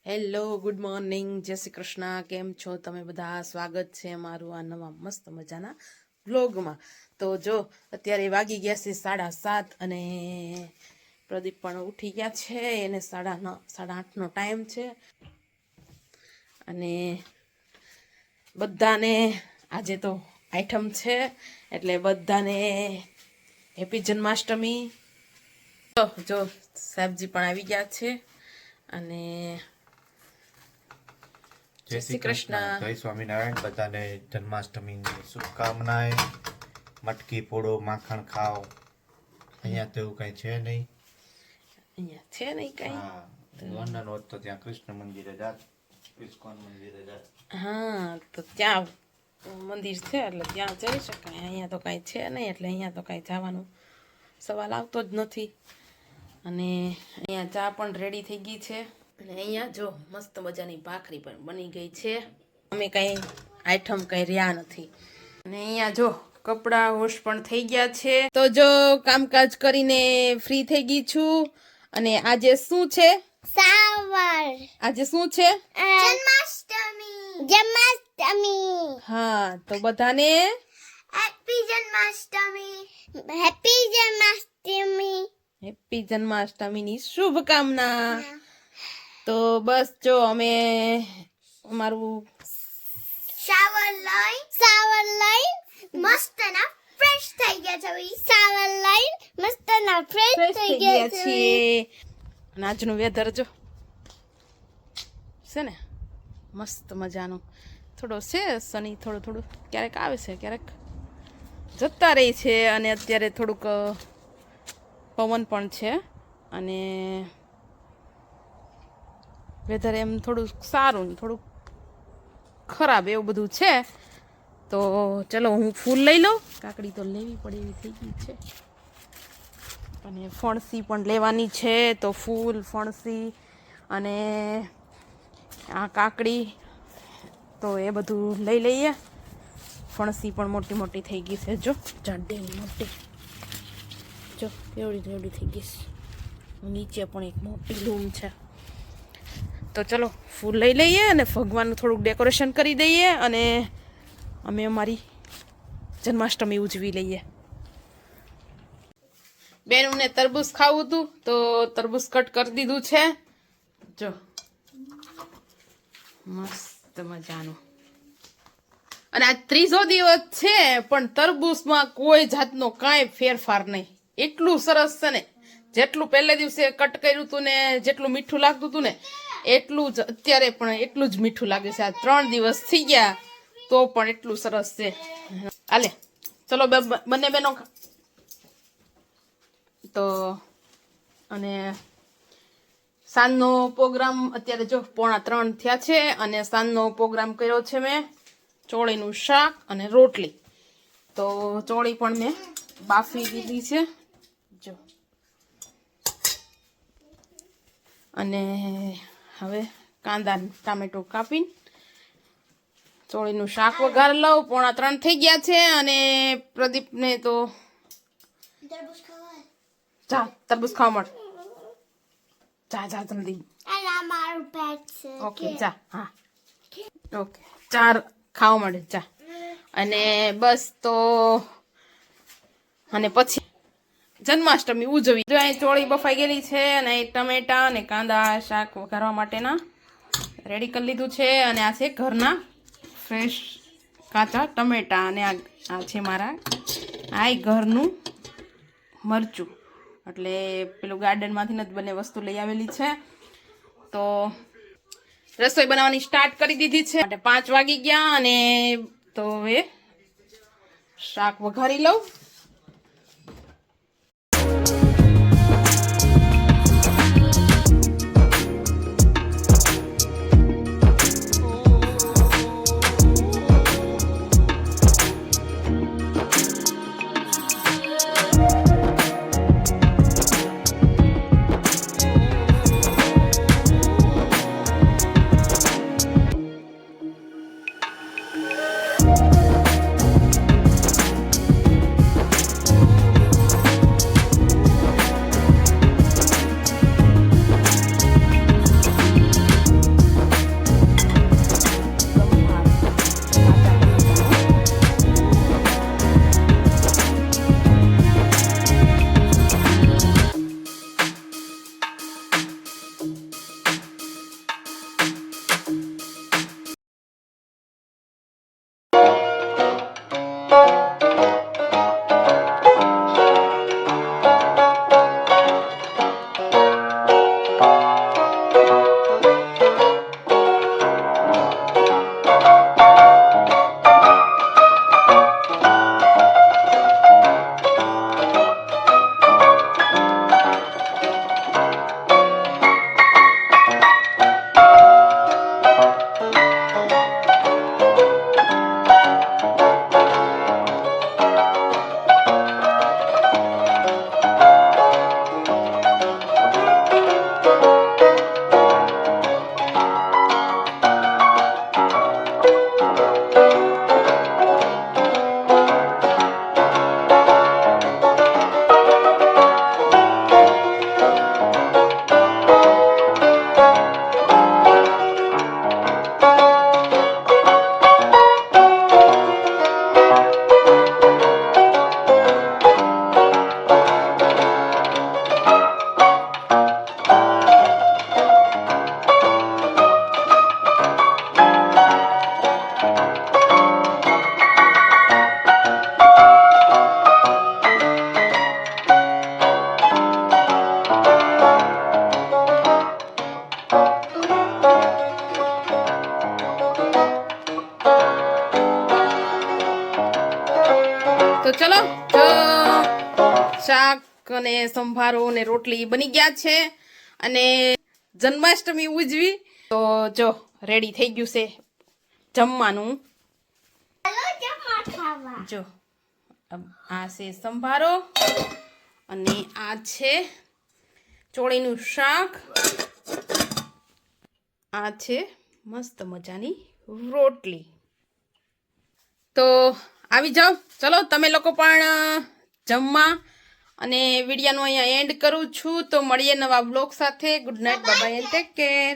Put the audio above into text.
Hello good morning, જય શ્રી કૃષ્ણ. કેમ છો તમે બધા? સ્વાગત છે મારું આ નવા મસ્ત મજાના વ્લોગમાં. તો જો અત્યારે વાગી ગયા છે 7:30 અને પ્રદીપ પણ ઉઠી ગયા છે. એને 7:30નો ટાઈમ છે. અને બધાને આજે તો આઈટમ છે એટલે બધાને હેપી જન્માષ્ટમી. જો સાહેબજી પણ આવી ગયા છે અને જય શ્રી કૃષ્ણ, જય સ્વામિનારાયણ. બધાને જન્માષ્ટમીની શુભકામનાએ. મટકી ફોડો, માખણ ખાઓ. અહીંયા તો એવું કઈ છે નહીં. અહીંયા છે નહીં કઈ. હા, લંડન હોત તો ત્યાં કૃષ્ણ મંદિરે જાત, ઇસ્કોન મંદિરે જાત. હા, તો ત્યાં મંદિર છે એટલે ત્યાં જઈ શકાય. અહીંયા તો કાંઈ છે નહીં એટલે અહીંયા તો કાંઈ જવાનો સવાલ આવતો જ નથી. અને અહીંયા ચા પણ રેડી થઈ ગઈ છે અને અહીંયા જો મસ્ત મજાની ભાખરી પણ બની ગઈ છે. અમે કાંઈ આઈટમ કંઈ રહ્યા નથી. અને અહીંયા જો કપડાં વોશ પણ થઈ ગયા છે. તો જો કામકાજ કરીને ફ્રી થઈ ગઈ છું. અને આજે શું છે? સાવર. આજે શું છે? જન્માષ્ટમી. હા, તો બધાને happy Janmashtami. Happy Janmashtami. Happy જન્માષ્ટમીની શુભકામના. તો બસ જો અમે અમારું શાવર લઈ મસ્ત ના ફ્રેશ થઈ ગયા છે. શાવર લઈ મસ્ત ના ફ્રેશ થઈ ગયા છે. છીએ. અને આજનું વેધર જો છે ને મસ્ત મજાનું. થોડો છે સની, થોડું ક્યારેક આવે છે ક્યારેક જતા રહે છે. અને અત્યારે થોડુંક પવન પણ છે અને વેધર એમ થોડું સારું ને થોડું ખરાબ એવું બધું છે. તો ચલો હું ફૂલ લઈ લઉં. કાકડી તો લેવી પડે એવી થઈ ગઈ છે અને ફણસી પણ લેવાની છે. તો ફૂલ, ફણસી અને આ કાકડી તો એ બધું લઈ લઈએ. ફણસી પણ મોટી મોટી થઈ ગઈ છે. જો જાડી મોટી, જો એવડી થઈ ગઈ છે. નીચે પણ એક મોટી લૂમ છે. તો ચલો ફૂલ લઈ લઈએ અને ભગવાનનું થોડુંક ડેકોરેશન કરી દઈએ અને અમે અમારી જન્માષ્ટમી ઉજવી લઈએ. બેનને તરબૂચ ખાવું હતું તો તરબૂચ કટ કરી દીધું છે. જો મસ્ત મજાનું. અને આજ 3જો દિવસ છે પણ તરબૂચમાં કોઈ જાતનો કાંઈ ફેરફાર નહીં. એટલું સરસ છે ને, જેટલું પહેલે દિવસે કટ કર્યું હતું ને જેટલું મીઠું લાગતું હતું ને એટલું જ અત્યારે પણ એટલું જ મીઠું લાગે છે. આ 3 દિવસ થઈ ગયા તો પણ એટલું સરસ છે. હાલે ચલો બંને બેનો. તો અને સાંજનો પ્રોગ્રામ અત્યારે જો 2:45 થયા છે અને સાંજનો પ્રોગ્રામ કર્યો છે મેં ચોળીનું શાક અને રોટલી. તો ચોળી પણ મેં બાફી દીધી છે જો. અને હવે કાંદા ટામેટું કાપીને ચોળીનું શાક વઘાર લઉં. 2:45 થઈ ગયા છે અને પ્રદીપને તો જા તરબૂચ ખાવા મળે. જા જલ્દી. અને અમારું પેટ છે. ઓકે જા. હા ઓકે, 4 ખાવા મળે જા. અને બસ તો અને પછી જન્માષ્ટમી ઉજવી. જો અહીં ચોળી બફાઈ ગયેલી છે અને ટમેટા અને કાંદા શાક વઘારવા માટેના રેડી કરી લીધું છે. અને આ છે ઘરના ફ્રેશ કાચા ટમેટા અને આ છે મારા ઘરનું મરચું. એટલે પેલું ગાર્ડનમાંથી જ બંને વસ્તુ લઈ આવેલી છે. તો રસોઈ બનાવવાની સ્ટાર્ટ કરી દીધી છે. માટે 5 વાગી ગયા અને તો હવે શાક વઘારી લઉં. અને સંભારો અને રોટલી બની ગયા છે અને જન્માષ્ટમી ઉજવી તો જો રેડી થઈ ગયું છે જમવાનું. ચાલો જમવા ખાવા. જો આ છે સંભારો અને આ છે ચોળીનું શાક, આ છે મસ્ત મજાની રોટલી. તો આવી જાઓ, ચલો તમે લોકો પણ જમવા. અને વિડીયોનું અહીંયા એન્ડ કરું છું. તો મળીએ નવા બ્લોગ સાથે. Good night, bye bye and take care.